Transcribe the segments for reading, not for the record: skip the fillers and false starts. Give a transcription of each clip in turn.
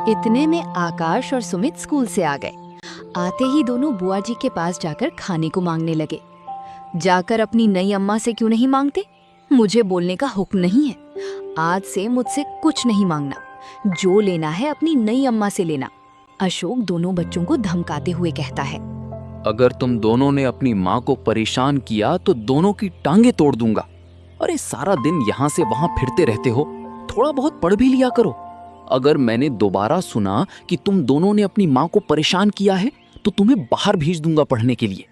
इतने में आकाश और सुमित स्कूल से आ गए। आते ही दोनों बुआ जी के पास जाकर खाने को मांगने लगे। जाकर अपनी नई अम्मा से क्यों नहीं मांगते? मुझे बोलने का हुक्म नहीं है। आज से मुझसे कुछ नहीं मांगना, जो लेना है अपनी नई अम्मा से लेना। अशोक दोनों बच्चों को धमकाते हुए कहता है। अगर तुम दोनों ने अपनी माँ को परेशान किया तो दोनों की टांगे तोड़ दूंगा। अरे सारा दिन यहाँ से वहां फिरते रहते हो, थोड़ा बहुत पढ़ भी लिया करो। अगर मैंने दोबारा सुना कि तुम दोनों ने अपनी माँ को परेशान किया है तो तुम्हें बाहर भेज दूंगा पढ़ने के लिए।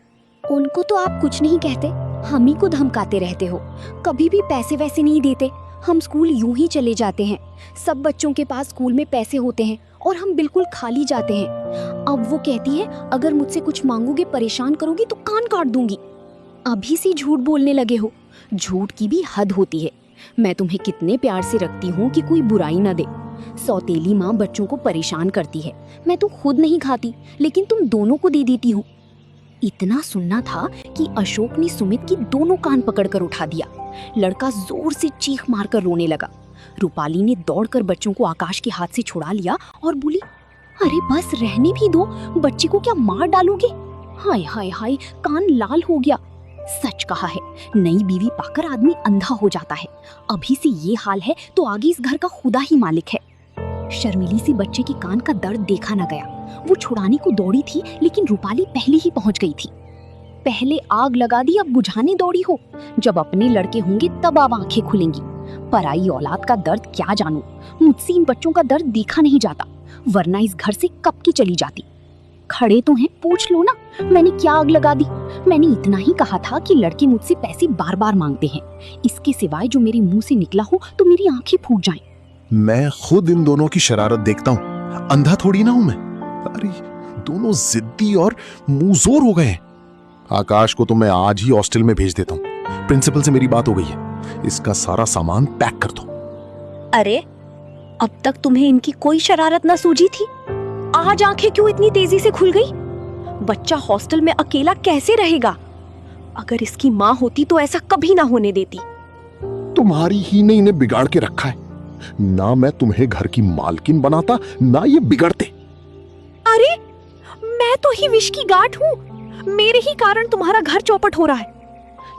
उनको तो आप कुछ नहीं कहते, हम ही को धमकाते रहते हो। कभी भी पैसे वैसे नहीं देते, हम स्कूल यूं ही चले जाते हैं। सब बच्चों के पास स्कूल में पैसे होते हैं और हम बिल्कुल खाली जाते हैं। अब वो कहती है अगर मुझसे कुछ मांगोगे, परेशान करोगी तो कान काट दूंगी। अभी से झूठ बोलने लगे हो। झूठ की भी हद होती है। मैं तुम्हें कितने प्यार से रखती हूँ कि कोई बुराई न दे। सौतेली माँ बच्चों को परेशान करती है। मैं तो खुद नहीं खाती, लेकिन तुम दोनों को दे देती हूँ। इतना सुनना था कि अशोक ने सुमित की दोनों कान पकड़कर उठा दिया। लड़का जोर से चीख मारकर रोने लगा। रूपाली ने दौड़कर बच्चों को आकाश के हाथ से छुड़ा लिया और बोली, अरे बस रहने भी दो, बच्चे को क्या मार डालोगे? हाय हाय हाय, कान लाल हो गया। सच कहा है, नई बीवी पाकर आदमी अंधा हो जाता है। अभी से ये हाल है तो आगे इस घर का खुदा ही मालिक है। शर्मिली से बच्चे के कान का दर्द देखा न गया। वो छुड़ाने को दौड़ी थी, लेकिन रूपाली पहले ही पहुंच गई थी। पहले आग लगा दी, अब बुझाने दौड़ी हो। जब अपने लड़के होंगे तब अब आंखें खुलेंगी। पराई औलाद का दर्द क्या जानूं? मुझसे इन बच्चों का दर्द देखा नहीं जाता, वरना इस घर से कब की चली जाती। खड़े तो हैं, पूछ लो ना, मैंने क्या आग लगा दी? मैंने इतना ही कहा था कि लड़के मुझसे पैसे बार बार मांगते हैं। इसके सिवाय जो मेरे मुंह से निकला हो तो मेरी आंखें फूट जाएं। मैं खुद इन दोनों की शरारत देखता हूँ, अंधा थोड़ी ना हूं मैं। अरे दोनों जिद्दी और मुंहजोर हो गए हैं। आकाश को तो मैं आज ही हॉस्टल में भेज देता हूँ। प्रिंसिपल से मेरी बात हो गई है, इसका सारा सामान पैक कर दो। अरे अब तक तुम्हें इनकी कोई शरारत न सूझी थी, आज आंखें क्यों इतनी तेजी से खुल गई? बच्चा हॉस्टल में अकेला कैसे रहेगा? अगर इसकी माँ होती तो ऐसा कभी ना होने देती। तुम्हारी ही ने इन्हें बिगाड़ के रखा है। ना मैं तुम्हें घर की मालकिन बनाता, ना ये बिगड़ते। अरे मैं तो ही विष की गांठ हूँ, मेरे ही कारण तुम्हारा घर चौपट हो रहा है।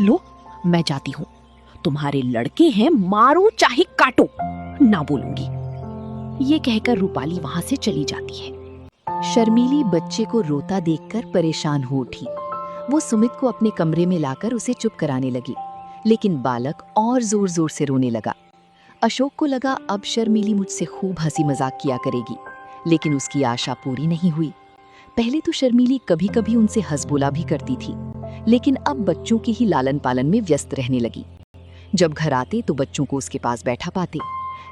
लो मैं जाती हूँ, तुम्हारे लड़के हैं, मारो चाहे काटो, ना बोलूंगी। ये कहकर रूपाली वहां से चली जाती है। शर्मीली बच्चे को रोता देखकर परेशान हो उठी। वो सुमित को अपने कमरे में लाकर उसे चुप कराने लगी, लेकिन बालक और जोर जोर से रोने लगा। अशोक को लगा अब शर्मीली मुझसे खूब हंसी मजाक किया करेगी, लेकिन उसकी आशा पूरी नहीं हुई। पहले तो शर्मीली कभी कभी उनसे हंस बोला भी करती थी, लेकिन अब बच्चों के ही लालन पालन में व्यस्त रहने लगी। जब घर आते तो बच्चों को उसके पास बैठा पाते।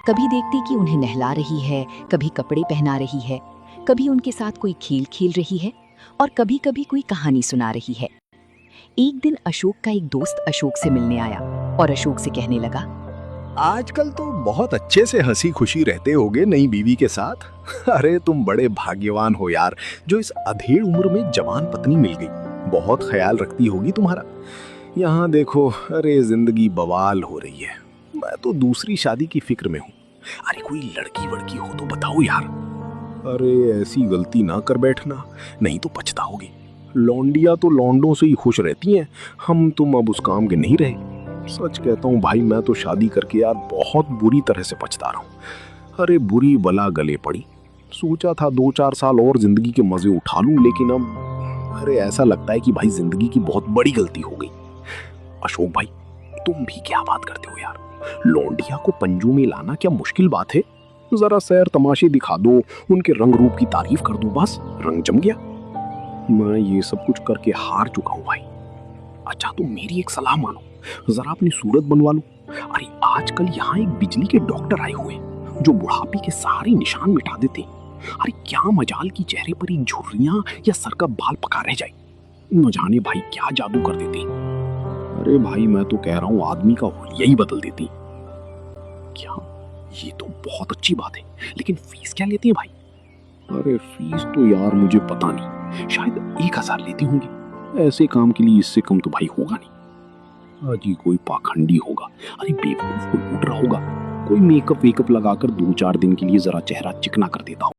कभी देखती कि उन्हें नहला रही है, कभी कपड़े पहना रही है, कभी उनके साथ कोई खेल खेल रही है और कभी कभी कोई कहानी सुना रही है। एक दिन अशोक का एक दोस्त अशोक से मिलने आया और अशोक से कहने लगा, आजकल तो बहुत अच्छे से हंसी खुशी रहते होगे नई बीवी के साथ। अरे तुम बड़े भाग्यवान हो यार, जो इस अधेड़ उम्र में जवान पत्नी मिल गई। बहुत ख्याल रखती होगी तुम्हारा। यहाँ देखो, अरे जिंदगी बवाल हो रही है। मैं तो दूसरी शादी की फिक्र में हूँ। अरे कोई लड़की वड़की हो तो बताओ यार। अरे ऐसी गलती ना कर बैठना, नहीं तो पछताओगे। लौंडिया तो लौंडों से ही खुश रहती हैं, हम तुम अब उस काम के नहीं रहे। सच कहता हूँ भाई, मैं तो शादी करके यार बहुत बुरी तरह से पछता रहा हूँ। अरे बुरी बला गले पड़ी। सोचा था 2-4 साल और जिंदगी के मजे उठा लूं, लेकिन अब अरे ऐसा लगता है कि भाई जिंदगी की बहुत बड़ी गलती हो गई। अशोक भाई, तुम भी क्या बात करते हो यार? लौंडिया को पंजू में लाना क्या मुश्किल बात है? जरा सैर तमाशे दिखा दो, उनके रंग रूप की तारीफ कर दो, बस रंग जम गया। मैं ये सब कुछ करके हार चुका हूँ भाई। अच्छा तुम मेरी एक सलाह मानो, जरा अपनी सूरत बनवा लो। अरे आजकल यहाँ एक बिजली के डॉक्टर आए हुए हैं जो बुढ़ापे के सारे निशान मिटा देते हैं। अरे क्या मजाल की चेहरे पर एक झुर्रियां या सर का बाल पका रह जाए, न जाने भाई क्या जादू कर देते। अरे भाई मैं तो कह रहा हूँ आदमी का हुलिया ही बदल देती। क्या? ये तो बहुत अच्छी बात है, लेकिन फीस क्या लेते हैं भाई? अरे फीस तो यार मुझे पता नहीं, शायद 1000 लेती होंगी। ऐसे काम के लिए इससे कम तो भाई होगा नहीं। अजी कोई पाखंडी होगा, अरे बेवकूफ को लूट रहा होगा। कोई मेकअप वेकअप लगाकर 2-4 दिन के लिए जरा चेहरा चिकना कर देता हो।